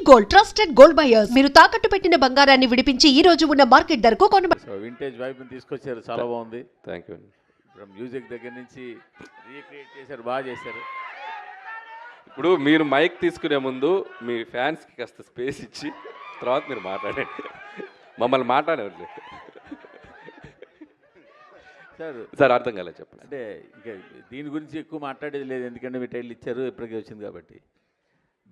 Gold trusted gold buyers. మీరు తాకట్టు పెట్టిన బంగారాన్ని విడిపించి ఈ రోజు ఉన్న మార్కెట్ ధరకు కొనబడును. సో వింటేజ్ వైబ్ని తీసుకొచ్చారు, చాలా బాగుంది. Thank you. ఇప్పుడు మ్యూజిక్ దగ్గర నుంచి రీక్రియేట్ చేశారు, బాగా చేశారు. ఇప్పుడు మీరు మైక్ తీసుకునే ముందు మీ ఫ్యాన్స్కి కాస్త స్పేస్ ఇచ్చి తర్వాత మీరు మాట్లాడండి. మమ్మల్ని మాట్లాడేవాళ్ళు సార్ అర్థం కాలేదు చెప్పండి. అంటే ఇంకా దీని గురించి ఎక్కువ మాట్లాడేది లేదు, ఎందుకంటే మీ టైటిల్ ఇచ్చారు, ఇప్పటికే వచ్చింది కాబట్టి.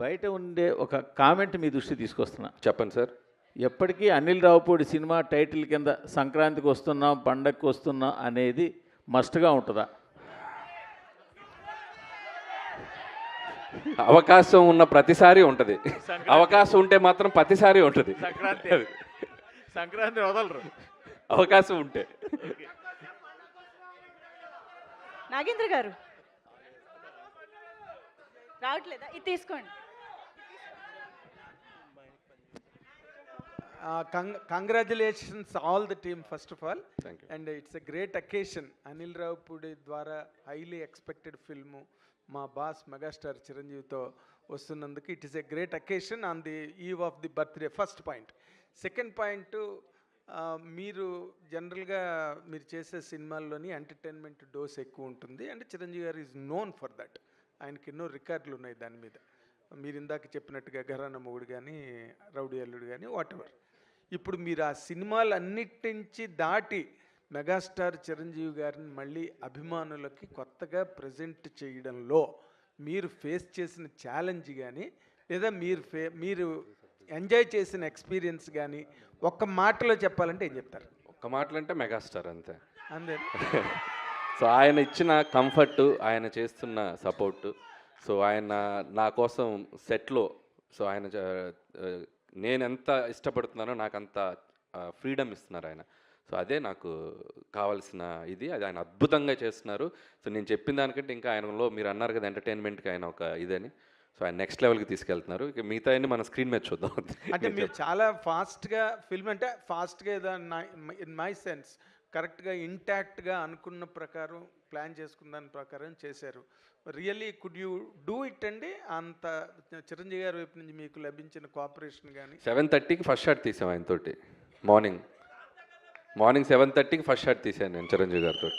బయట ఉండే ఒక కామెంట్ మీ దృష్టి తీసుకొస్తున్నా. చెప్పండి సార్. ఎప్పటికీ అనిల్ రావుపూడి సినిమా టైటిల్ కింద సంక్రాంతికి వస్తున్నాం, పండగకి వస్తున్నాం అనేది మస్ట్గా ఉంటుందా? అవకాశం ఉన్న ప్రతిసారి ఉంటుంది, అవకాశం ఉంటే మాత్రం ప్రతిసారి ఉంటుంది. సంక్రాంతి వదలరు అవకాశం ఉంటే. నాగేంద్ర గారు రావట్లేదా? ఇది తీసుకోండి. Congratulations all the team first of all. Thank you. And it's a great occasion. Anil Raupudi ద్వారా highly expected film మా బాస్ మెగాస్టార్ చిరంజీవితో వస్తున్నందుకు it is a great occasion on the eve of the birthday. First point. Second point, మీరు జనరల్గా మీరు చేసే సినిమాల్లోని entertainment dose ఎక్కువ ఉంటుంది. అంటే చిరంజీవి గారు ఈజ్ నోన్ ఫర్ దట్. ఆయనకి ఎన్నో రికార్డులు ఉన్నాయి దాని మీద. మీరు ఇందాక చెప్పినట్టుగా ఘరానా మొగుడు కానీ, రౌడీ అల్లుడు కానీ, వాట్ ఎవర్. ఇప్పుడు మీరు ఆ సినిమాలన్నిటి నుంచి దాటి మెగాస్టార్ చిరంజీవి గారిని మళ్ళీ అభిమానులకి కొత్తగా ప్రజెంట్ చేయడంలో మీరు ఫేస్ చేసిన ఛాలెంజ్ కానీ, లేదా మీరు ఎంజాయ్ చేసిన ఎక్స్పీరియన్స్ కానీ ఒక్క మాటలో చెప్పాలంటే ఏం చెప్తారు? ఒక్క మాటలు అంటే మెగాస్టార్ అంతే. అంతే. సో ఆయన ఇచ్చిన కంఫర్ట్, ఆయన చేస్తున్న సపోర్టు, సో ఆయన నా కోసం సెట్లో, సో ఆయన నేను ఎంత ఇష్టపడుతున్నానో నాకు అంత ఫ్రీడమ్ ఇస్తున్నారు ఆయన. సో అదే నాకు కావాల్సిన ఇది. అది ఆయన అద్భుతంగా చేస్తున్నారు. సో నేను చెప్పిన దానికంటే ఇంకా ఆయనలో మీరు అన్నారు కదా ఎంటర్టైన్మెంట్కి ఆయన ఒక ఇదని, సో ఆయన నెక్స్ట్ లెవెల్కి తీసుకెళ్తున్నారు. ఇక మిగతా అన్ని మన స్క్రీన్ మీద చూద్దాం. అంటే మీరు చాలా ఫాస్ట్గా ఫిల్మ్, అంటే ఫాస్ట్గా ఏదో ఇన్ మై సెన్స్ కరెక్ట్గా ఇంటాక్ట్గా అనుకున్న ప్రకారం ప్లాన్ చేసుకున్న దాని ప్రకారం చేశారు. Really could you do it అండి? అంత చిరంజీవి గారి వైపు నుంచి మీకు లభించిన కోఆపరేషన్ కానీ? 7:30కి ఫస్ట్ షాట్ తీసాం ఆయనతోటి. మార్నింగ్ 7:30కి ఫస్ట్ షాట్ తీసాను నేను చిరంజీవి గారితో.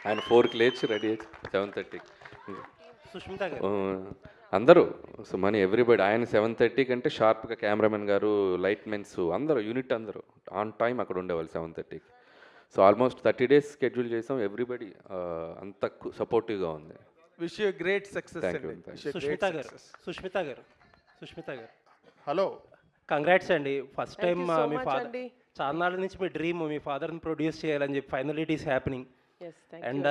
ఆయన 4కి లేచి రెడీ అయ్యి 7:30కి సుష్మిత గారు అందరూ, సో మనీ ఎవ్రీబడి. ఆయన 7:30కి అంటే షార్ప్గా కెమెరామెన్ గారు, లైట్ మెన్స్ అందరూ, యూనిట్ అందరూ ఆన్ టైం అక్కడ ఉండేవాళ్ళు 7:30కి. సో ఆల్మోస్ట్ 30 days స్కెడ్యూల్ చేసాం. ఎవ్రీబడి అంత సపోర్టివ్గా ఉంది. Wish you great success. Sushmita గారు హలో, కంగ్రాట్స్ అండి. ఫస్ట్ టైం మీ ఫాదర్, చాలా నాళ్ళ నుంచి మీ డ్రీమ్ మీ ఫాదర్ని ప్రొడ్యూస్ చేయాలని చెప్పి final it is happening. And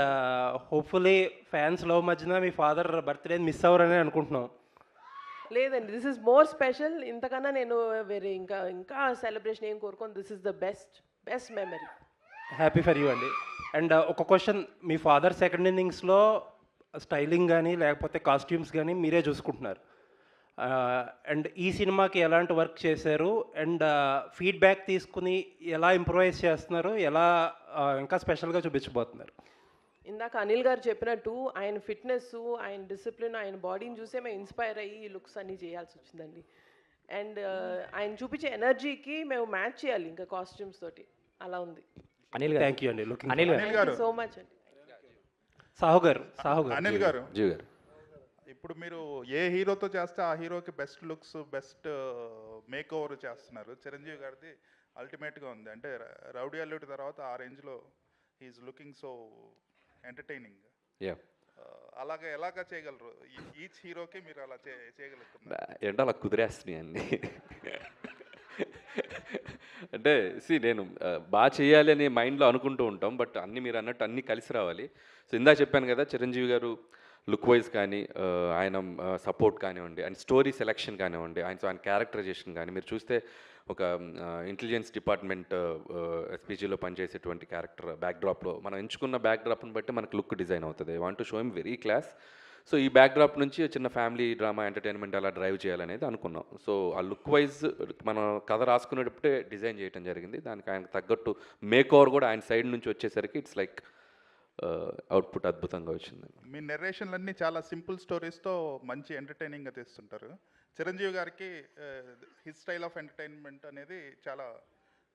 hopefully fans love మధ్యన మీ ఫాదర్ బర్త్డే మిస్ అవ్వరని అనుకుంటున్నాం. లేదండి, దిస్ ఇస్ మోర్ స్పెషల్. ఇంతకన్నా నేను వేరే ఇంకా సెలబ్రేషన్ ఏం కోరుకోను. This is the best memory. Happy for you అండి. అండ్ ఒక క్వశ్చన్, మీ ఫాదర్ సెకండ్ ఇన్నింగ్స్లో స్టైలింగ్ కానీ లేకపోతే కాస్ట్యూమ్స్ కానీ మీరే చూసుకుంటున్నారు. అండ్ ఈ సినిమాకి ఎలాంటి వర్క్ చేశారు, అండ్ ఫీడ్బ్యాక్ తీసుకుని ఎలా ఇంప్రూవైజ్ చేస్తున్నారు, ఎలా ఇంకా స్పెషల్గా చూపించబోతున్నారు? ఇందాక అనిల్ గారు చెప్పినట్టు ఆయన ఫిట్నెస్, ఆయన డిసిప్లిన్, ఆయన బాడీని చూసే మేము ఇన్స్పైర్ అయ్యి ఈ లుక్స్ అన్నీ చేయాల్సి వచ్చిందండి. అండ్ ఆయన చూపించే ఎనర్జీకి మేము మ్యాచ్ చేయాలి ఇంకా కాస్ట్యూమ్స్ తోటి. అలా ఉంది. అనిల్ గారు థ్యాంక్ యూ అండి. అనిల్ గారు సో మచ్ అండి. సాహు గారు అనిల్ గారు, జీవి గారు, ఇప్పుడు మీరు ఏ హీరోతో చేస్తే ఆ హీరోకి best looks, best make over చేస్తున్నారు. చిరంజీవి గారిది అల్టిమేట్గా ఉంది. అంటే రౌడీ అల్లుడి తర్వాత ఆ రేంజ్లో హీఈస్ లుకింగ్ సో ఎంటర్టైనింగ్. అలాగే ఎలాగా చేయగలరు? ఈచ్ హీరోకి మీరు అలా చేయగలుగుతున్నారు? ఏంటో అలా కుదిరేస్తున్నాయి అన్నీ. అంటే నేను బాగా చేయాలి అని మైండ్లో అనుకుంటూ ఉంటాం, బట్ అన్నీ మీరు అన్నట్టు అన్నీ కలిసి రావాలి. సో ఇందాక చెప్పాను కదా, చిరంజీవి గారు లుక్ వైజ్ కానీ, ఆయన సపోర్ట్ కానివ్వండి, ఆయన స్టోరీ సెలెక్షన్ కానివ్వండి, ఆయన క్యారెక్టరైజేషన్ కానీ, మీరు చూస్తే ఒక ఇంటెలిజెన్స్ డిపార్ట్మెంట్ ఎస్పీజీలో పనిచేసేటువంటి క్యారెక్టర్ బ్యాక్డ్రాప్లో మనం ఎంచుకున్న బ్యాక్డ్రాప్ని బట్టి మనకు లుక్ డిజైన్ అవుతుంది. I want to show him very class. So ఈ బ్యాక్డ్రాప్ నుంచి చిన్న ఫ్యామిలీ డ్రామా ఎంటర్టైన్మెంట్ అలా డ్రైవ్ చేయాలనేది అనుకున్నాం. సో ఆ లుక్ వైజ్ మనం కథ రాసుకునేటప్పుడే డిజైన్ చేయడం జరిగింది. దానికి ఆయనకు తగ్గట్టు మేక్ ఓవర్ కూడా ఆయన సైడ్ నుంచి వచ్చేసరికి ఇట్స్ లైక్ అవుట్పుట్ అద్భుతంగా వచ్చింది. మీ నెరేషన్లన్నీ చాలా సింపుల్ స్టోరీస్తో మంచి ఎంటర్టైనింగ్గా తీస్తుంటారు. చిరంజీవి గారికి హిస్ స్టైల్ ఆఫ్ ఎంటర్టైన్మెంట్ అనేది చాలా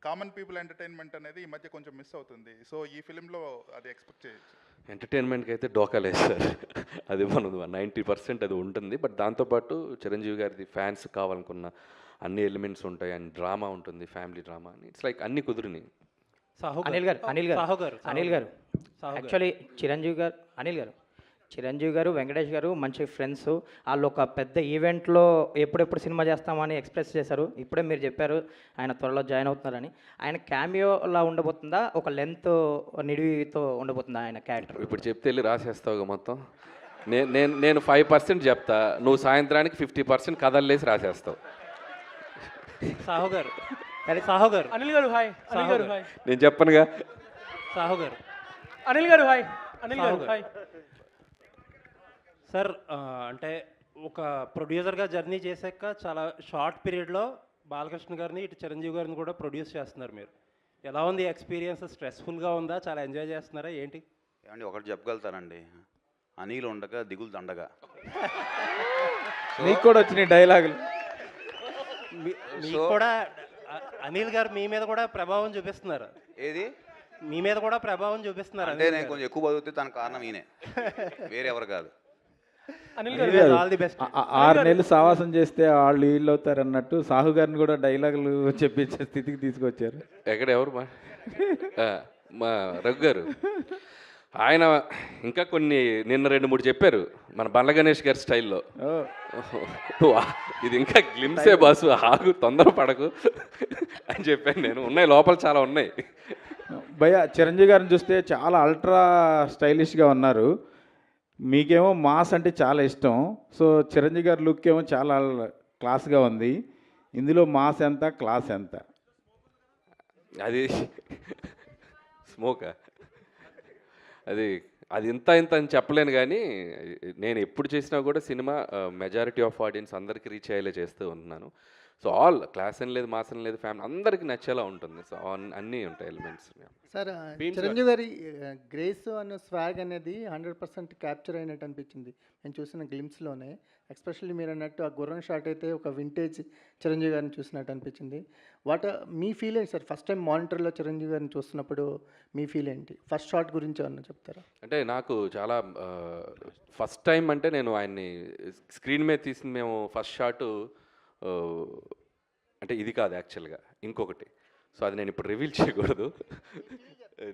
కామన్ పీపుల్ ఎంటర్టైన్మెంట్ అనేది ఈ మధ్య కొంచెం మిస్ అవుతుంది. సో ఈ ఫిలింలో అది ఎక్స్పెక్ట్ చేయొచ్చు. ఎంటర్టైన్మెంట్కి అయితే డోకా లేదు సార్, అది మనది 90% అది ఉంటుంది. బట్ దాంతోపాటు చిరంజీవి గారిది ఫ్యాన్స్ కావాలనుకున్న అన్ని ఎలిమెంట్స్ ఉంటాయి, అండ్ డ్రామా ఉంటుంది, ఫ్యామిలీ డ్రామా అని. ఇట్స్ లైక్ అన్ని కుదిరినాయి. అనిల్ గారు యాక్చువల్లీ చిరంజీవి గారు వెంకటేష్ గారు మంచి ఫ్రెండ్స్. వాళ్ళు ఒక పెద్ద ఈవెంట్లో ఎప్పుడెప్పుడు సినిమా చేస్తామని ఎక్స్ప్రెస్ చేశారు. ఇప్పుడే మీరు చెప్పారు ఆయన త్వరలో జాయిన్ అవుతున్నారని. ఆయన క్యామియోలా ఉండబోతుందా, ఒక లెంత్ నిడివితో ఉండబోతుందా ఆయన క్యారెక్టర్? ఇప్పుడు చెప్తే వెళ్ళి రాసేస్తావుగా మొత్తం. నేను 5% చెప్తా, నువ్వు సాయంత్రానికి 50% కథల్లేసి రాసేస్తావు. సాహు గారు అనిల్ గారు హాయ్. అనిల్ గారు హాయ్. నేను చెప్పనుగా. సాహు గారు అనిల్ గారు హాయ్. అనిల్ గారు హాయ్. సార్, అంటే ఒక ప్రొడ్యూసర్గా జర్నీ చేశాక చాలా షార్ట్ పీరియడ్లో బాలకృష్ణ గారిని ఇటు చిరంజీవి గారిని కూడా ప్రొడ్యూస్ చేస్తున్నారు మీరు. ఎలా ఉంది ఎక్స్పీరియన్స్? స్ట్రెస్ఫుల్గా ఉందా, చాలా ఎంజాయ్ చేస్తున్నారా ఏంటి? ఏమండి ఒకటి చెప్పగలుగుతానండి, అనిల్ ఉండగా దిగులు దండగా. మీకు కూడా వచ్చినాయి డైలాగులు. మీకు కూడా అనిల్ గారు మీ మీద కూడా ప్రభావం చూపిస్తున్నారు. ఏది మీ మీద కూడా ప్రభావం చూపిస్తున్నారు అంటే నేను కొంచెం ఎక్కువ బతుకుతే తన కారణం ఈయనే, వేరే ఎవరు కాదు. అనిల్ గారు ఆల్ ది బెస్ట్. 6 నెలలు సావాసం చేస్తే వాళ్ళు వీళ్ళు అవుతారు అన్నట్టు సాహు గారిని కూడా డైలాగులు చెప్పించే స్థితికి తీసుకొచ్చారు. ఎక్కడ ఎవరు మా రఘు గారు, ఆయన ఇంకా కొన్ని నిన్న 2-3 చెప్పారు మన బండ్ల గణేష్ గారి స్టైల్లో. ఇది ఇంకా గ్లిమ్సే బాసు, ఆగు తొందరపడకు అని చెప్పాను నేను. ఉన్నాయి లోపల చాలా ఉన్నాయి. భయ్య చిరంజీవి గారిని చూస్తే చాలా అల్ట్రా స్టైలిష్గా ఉన్నారు. మీకేమో మాస్ అంటే చాలా ఇష్టం. సో చిరంజీవి గారి లుక్ ఏమో చాలా క్లాస్గా ఉంది. ఇందులో మాస్ ఎంత, క్లాస్ ఎంత? అది స్మోకా, అది ఇంత అని చెప్పలేను. కానీ నేను ఎప్పుడు చేసినా కూడా సినిమా మెజారిటీ ఆఫ్ ఆడియన్స్ అందరికీ రీచ్ అయ్యేలా చేస్తూ ఉంటున్నాను. సో ఆల్ క్లాస్ అని లేదు, మాస్ అని లేదు, ఫ్యామిలీ అందరికీ నచ్చేలా ఉంటుంది. సో అన్నీ ఉంటాయి ఎలిమెంట్స్. సార్, చిరంజీవి గారి గ్రేస్ అన్న స్వాగ్ అనేది 100% క్యాప్చర్ అయినట్టు అనిపించింది నేను చూసిన గ్లిమ్స్లోనే. ఎస్పెషల్లీ మీరు అన్నట్టు ఆ గుర్రం షాట్ అయితే ఒక వింటేజ్ చిరంజీవి గారిని చూసినట్టు అనిపించింది. మీ ఫీల్ ఏంటి సార్? ఫస్ట్ టైం మానిటర్లో చిరంజీవి గారిని చూస్తున్నప్పుడు మీ ఫీల్ ఏంటి? ఫస్ట్ షాట్ గురించి ఏమన్నా చెప్తారా? అంటే నాకు చాలా ఫస్ట్ టైం అంటే నేను ఆయన్ని స్క్రీన్ మీద తీసింది. మేము ఫస్ట్ షాటు అంటే ఇది కాదు యాక్చువల్గా, ఇంకొకటి. సో అది నేను ఇప్పుడు రివీల్ చేయకూడదు.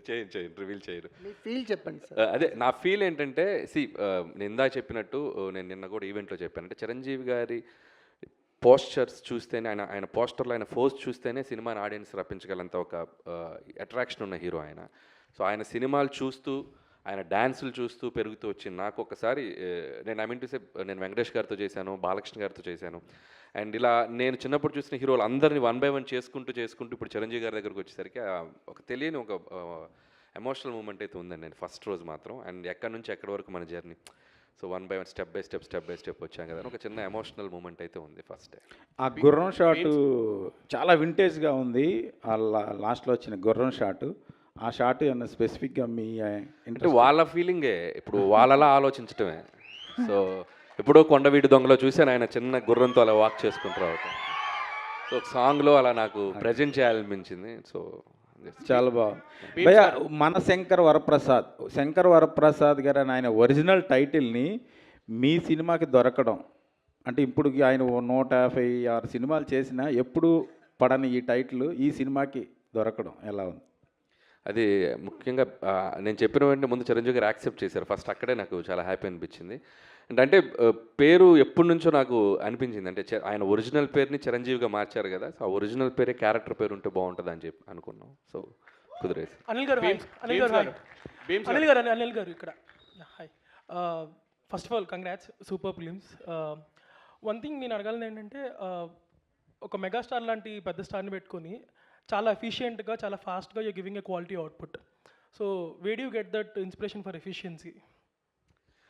చేయను రివీల్ చేయను. ఫీల్ చెప్పండి సార్. అదే నా ఫీల్ ఏంటంటే, నేను ఇందా చెప్పినట్టు, నేను నిన్న కూడా ఈవెంట్లో చెప్పాను. అంటే చిరంజీవి గారి పోస్చర్స్ చూస్తేనే, ఆయన పోస్టర్లో ఆయన ఫోజ్ చూస్తేనే సినిమాని ఆడియన్స్ రప్పించగలంత ఒక అట్రాక్షన్ ఉన్న హీరో ఆయన. సో ఆయన సినిమాలు చూస్తూ, ఆయన డ్యాన్సులు చూస్తూ పెరుగుతూ వచ్చింది. నాకు ఒకసారి నేను వెంకటేష్ గారితో చేశాను, బాలకృష్ణ గారితో చేశాను. అండ్ ఇలా నేను చిన్నప్పుడు చూసిన హీరోలు అందరినీ 1 by 1 చేసుకుంటూ ఇప్పుడు చిరంజీవి గారి దగ్గరకు వచ్చేసరికి ఒక తెలియని ఒక ఎమోషనల్ మూమెంట్ అయితే ఉందండి నేను ఫస్ట్ రోజు మాత్రం. అండ్ ఎక్కడి నుంచి ఎక్కడి వరకు మన journey, so 1 by 1 step by step వచ్చాం కదా, ఒక చిన్న ఎమోషనల్ మూమెంట్ అయితే ఉంది ఫస్ట్ డే. ఆ గుర్రం షాటు చాలా వింటేజ్గా ఉంది. ఆ లాస్ట్లో వచ్చిన గుర్రం షాటు, ఆ షాట్ ఏమన్నా స్పెసిఫిక్గా మీ అంటే వాళ్ళ ఫీలింగే, ఇప్పుడు వాళ్ళలా ఆలోచించటమే. సో ఎప్పుడో కొండవీటి దొంగలో చూశాను ఆయన చిన్న గుర్రంతో అలా వాక్ చేసుకుంటూ రావటం. సో సాంగ్లో అలా నాకు ప్రజెంట్ చేయాలనిపించింది. సో చాలా బాగుంది భయ్య. మన శంకర్ వరప్రసాద్ గారు అని ఆయన ఒరిజినల్ టైటిల్ని మీ సినిమాకి దొరకడం అంటే, ఇప్పుడు ఆయన 156 సినిమాలు చేసినా ఎప్పుడు పడని ఈ టైటిల్ ఈ సినిమాకి దొరకడం ఎలా ఉంది? అది ముఖ్యంగా నేను చెప్పిన వెంటనే ముందు చిరంజీవి గారు యాక్సెప్ట్ చేశారు. ఫస్ట్ అక్కడే నాకు చాలా హ్యాపీ అనిపించింది. అంటే పేరు ఎప్పటి నుంచో నాకు అనిపించింది, అంటే ఆయన ఒరిజినల్ పేరుని చిరంజీవిగా మార్చారు కదా, సో ఆ ఒరిజినల్ పేరే క్యారెక్టర్ పేరు ఉంటే బాగుంటుంది అని చెప్పి అనుకున్నాం. సో కుదిరేసి. అనిల్ గారు ఇక్కడ hi. First of all congrats, super films. One thing నేను అడగాలని ఏంటంటే, ఒక మెగాస్టార్ లాంటి పెద్ద స్టార్ని పెట్టుకొని చాలా ఎఫిషియెంట్గా, చాలా ఫాస్ట్గా you giving a quality output. So where you get that inspiration for efficiency?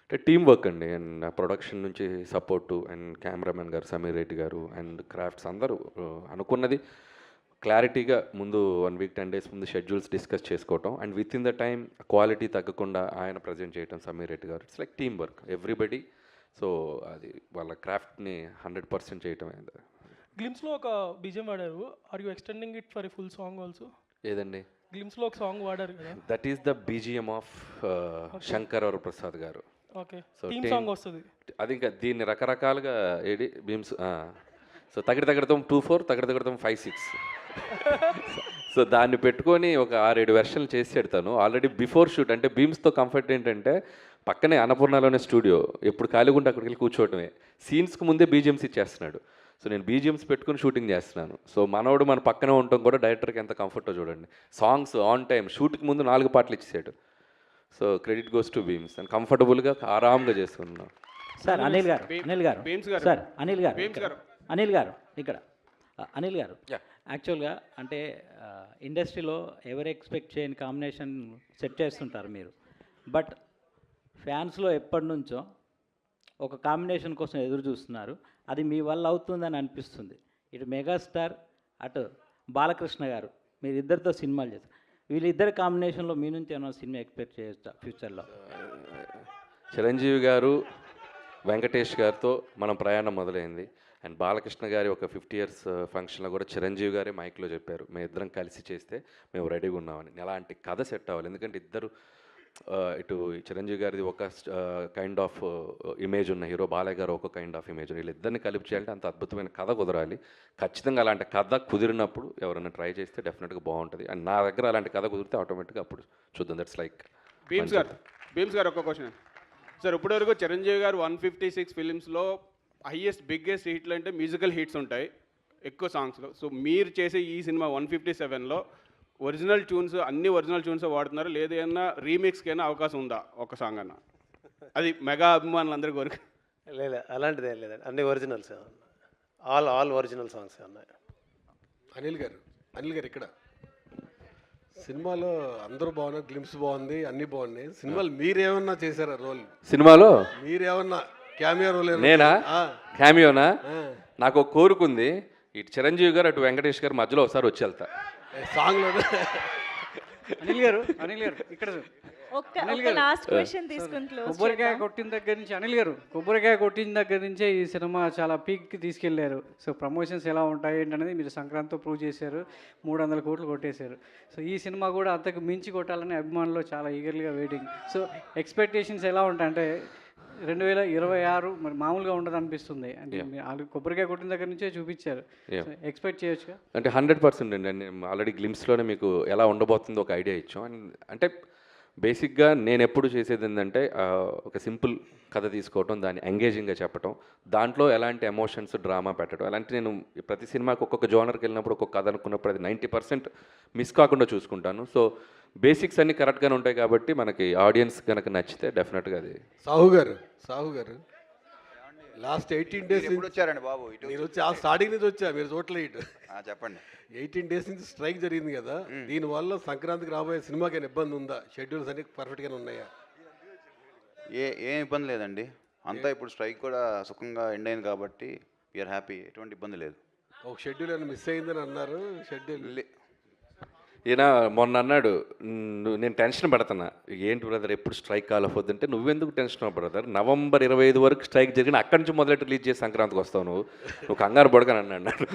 అంటే టీమ్ వర్క్ అండి. అండ్ ప్రొడక్షన్ నుంచి సపోర్టు, అండ్ కెమెరామెన్ గారు సమీర్ రెడ్డి గారు, అండ్ క్రాఫ్ట్స్ అందరూ అనుకున్నది క్లారిటీగా ముందు 1 week 10 days ముందు షెడ్యూల్స్ డిస్కస్ చేసుకోవటం, and with in the time quality తగ్గకుండా ఆయన ప్రజెంట్ చేయటం Sameer Reddy garu. It's like team work, everybody. So అది వాళ్ళ క్రాఫ్ట్ని 100% చేయటమే. గ్లిమ్స్లో ఒక బీజిఎం వాడారు. Are you extending it for a full song also? ఏదండి? గ్లిమ్స్లో ఒక సాంగ్ వాడారు కదా. That is the BGM of Shankar Varaprasad garu. Okay, so theme song వస్తుంది అది. ఇంకా దీన్ని రకరకాలుగా ఏడి బీమ్స్, సో తగడతం 2-4, తగడతం 5-6. సో దాన్ని పెట్టుకొని ఒక 6-7 వెర్షన్లు చేసి పెడతాను ఆల్రెడీ బిఫోర్ షూట్. అంటే బీమ్స్తో కంఫర్ట్ ఏంటంటే పక్కనే అన్నపూర్ణలోనే స్టూడియో, ఎప్పుడు ఖాళీగా ఉంటే అక్కడికి వెళ్ళి కూర్చోవటమే. సీన్స్కి ముందే బీజిఎమ్స్ ఇచ్చేస్తున్నాడు. సో నేను బీజిఎమ్స్ పెట్టుకుని షూటింగ్ చేస్తున్నాను. సో మనోడు మన పక్కనే ఉండటం కూడా డైరెక్టర్కి ఎంత కంఫర్టో చూడండి. సాంగ్స్ ఆన్ టైం, షూట్కి ముందు 4 పాటలు ఇచ్చేసాడు. So credit goes to Bheems. And కంఫర్టబుల్గా ఆరామ్గా చేసుకున్నాను. సార్ అనిల్ గారు సార్ అనిల్ గారు ఇక్కడ అనిల్ గారు యాక్చువల్గా అంటే ఇండస్ట్రీలో ఎవరు ఎక్స్పెక్ట్ చేయని కాంబినేషన్ సెట్ చేస్తుంటారు మీరు. బట్ ఫ్యాన్స్లో ఎప్పటి నుంచో ఒక కాంబినేషన్ కోసం ఎదురు చూస్తున్నారు. అది మీ వల్ల అవుతుందని అనిపిస్తుంది. ఇటు మెగాస్టార్, అటు బాలకృష్ణ గారు, మీరిద్దరితో సినిమాలు చేస్తారు. వీళ్ళిద్దరి కాంబినేషన్లో మీ నుంచి ఏమైనా సినిమా ఎక్స్పెక్ట్ చేయొచ్చా ఫ్యూచర్లో? చిరంజీవి గారు, వెంకటేష్ గారితో మనం ప్రయాణం మొదలైంది. అండ్ బాలకృష్ణ గారి ఒక 50 years ఫంక్షన్లో కూడా చిరంజీవి గారే మైక్లో చెప్పారు, మేము ఇద్దరం కలిసి చేస్తే మేము రెడీగా ఉన్నామని. అలాంటి కథ సెట్ అవ్వాలి. ఎందుకంటే ఇద్దరు ఇటు చిరంజీవి గారిది ఒక కైండ్ ఆఫ్ ఇమేజ్ ఉన్న హీరో, బాలయ్య గారు ఒక కైండ్ ఆఫ్ ఇమేజ్. వీళ్ళిద్దరిని కలిపి చేయాలంటే అంత అద్భుతమైన కథ కుదరాలి. ఖచ్చితంగా అలాంటి కథ కుదిరినప్పుడు ఎవరైనా ట్రై చేస్తే డెఫినెట్గా బాగుంటుంది. అండ్ నా దగ్గర అలాంటి కథ కుదిరితే ఆటోమేటిక్గా అప్పుడు చూద్దాం. దట్స్ లైక్ భీమ్స్ గారు ఒక క్వశ్చన్ సార్. ఇప్పటివరకు చిరంజీవి గారు 156 ఫిలిమ్స్లో హైయెస్ట్ బిగ్గెస్ట్ హిట్లు అంటే మ్యూజికల్ హిట్స్ ఉంటాయి ఎక్కువ సాంగ్స్లో. సో మీరు చేసే ఈ సినిమా 157లో ఒరిజినల్ ట్యూన్స్, అన్ని ఒరిజినల్ ట్యూన్స్ వాడుతున్నారు, లేదు ఏమన్నా రీమిక్స్కి అయినా అవకాశం ఉందా ఒక సాంగ్ అన్న? అది మెగా అభిమానులందరి కోరిక. లేదు అలాంటిది ఏం లేదండి, అన్ని ఒరిజినల్స్, ఆల్ ఒరిజినల్ సాంగ్స్ ఉన్నాయి. అనిల్ గారు ఇక్కడ సినిమాలో అందరూ బాగున్నారు, గ్లిమ్స్ బాగుంది, అన్నీ బాగున్నాయి. సినిమాలు మీరేమన్నా చేశారా రోల్? సినిమాలో మీరేమన్నా క్యామియో రోల్? నేనా? క్యామియోనా? నాకు ఒక కోరుకుంది, ఇటు చిరంజీవి గారు అటు వెంకటేష్ గారు మధ్యలో ఒకసారి వచ్చి వెళ్తా సాంగ్లో. అనిల్ గారు ఇక్కడ లాస్ట్ క్వశ్చన్ తీసుకుని కొబ్బరికాయ కొట్టిన దగ్గర నుంచి కొబ్బరికాయ కొట్టిన దగ్గర నుంచే ఈ సినిమా చాలా పీక్కి తీసుకెళ్లారు. సో ప్రమోషన్స్ ఎలా ఉంటాయి ఏంటనేది మీరు సంక్రాంతితో ప్రూవ్ చేశారు. 300 కోట్లు కొట్టేశారు. సో ఈ సినిమా కూడా అంతకు మించి కొట్టాలని అభిమానులు చాలా ఈగర్గా వెయిటింగ్. సో ఎక్స్పెక్టేషన్స్ ఎలా ఉంటాయంటే 2026 మరి మామూలుగా ఉండదు అనిపిస్తుంది. అంటే కొబ్బరికాయ కొట్టిన దగ్గర నుంచే చూపించారు, ఎక్స్పెక్ట్ చేయొచ్చు అంటే 100% అండి. ఆల్రెడీ గ్లిమ్స్లోనే మీకు ఎలా ఉండబోతుందో ఒక ఐడియా ఇచ్చాం. అంటే బేసిక్గా నేను ఎప్పుడు చేసేది ఏంటంటే ఒక సింపుల్ కథ తీసుకోవటం, దాన్ని ఎంగేజింగ్గా చెప్పటం, దాంట్లో ఎలాంటి ఎమోషన్స్, డ్రామా పెట్టడం. అలాంటి నేను ప్రతి సినిమాకి ఒక్కొక్క జోనర్కి వెళ్ళినప్పుడు ఒక్కొక్క కథ అనుకున్నప్పుడు అది 90% మిస్ కాకుండా చూసుకుంటాను. సో బేసిక్స్ అన్నీ కరెక్ట్గానే ఉంటాయి కాబట్టి మనకి ఆడియన్స్ కనుక నచ్చితే డెఫినెట్గా అది. సాహు గారు లాస్ట్ 18 days వచ్చారండి బాబు? నేను వచ్చి ఆ స్టార్టింగ్ నుంచి వచ్చా, మీరు చూడలే ఇటు. చెప్పండి. 18 days నుంచి స్ట్రైక్ జరిగింది కదా, దీనివల్ల సంక్రాంతికి రాబోయే సినిమాకి ఇబ్బంది ఉందా? షెడ్యూల్స్ అన్ని పర్ఫెక్ట్గానే ఉన్నాయా? ఏం ఇబ్బంది లేదండి, అంతా ఇప్పుడు స్ట్రైక్ కూడా సుఖంగా ఎండ్ అయింది కాబట్టి వీఆర్ హ్యాపీ, ఎటువంటి ఇబ్బంది లేదు. ఒక షెడ్యూల్ ఏమైనా మిస్ అయిందని అన్నారు. షెడ్యూల్ ఈయన మొన్న అన్నాడు, నేను టెన్షన్ పడుతున్నా, ఏంటి బ్రదర్ ఎప్పుడు స్ట్రైక్ కాలవద్దు అంటే, నువ్వెందుకు టెన్షన్ బ్రదర్, November 25 వరకు స్ట్రైక్ జరిగిన అక్కడి నుంచి మొదలెట్టి రిలీజ్ చేసి సంక్రాంతికి వస్తావు, నువ్వు కంగారు పడకని అన్నాడు.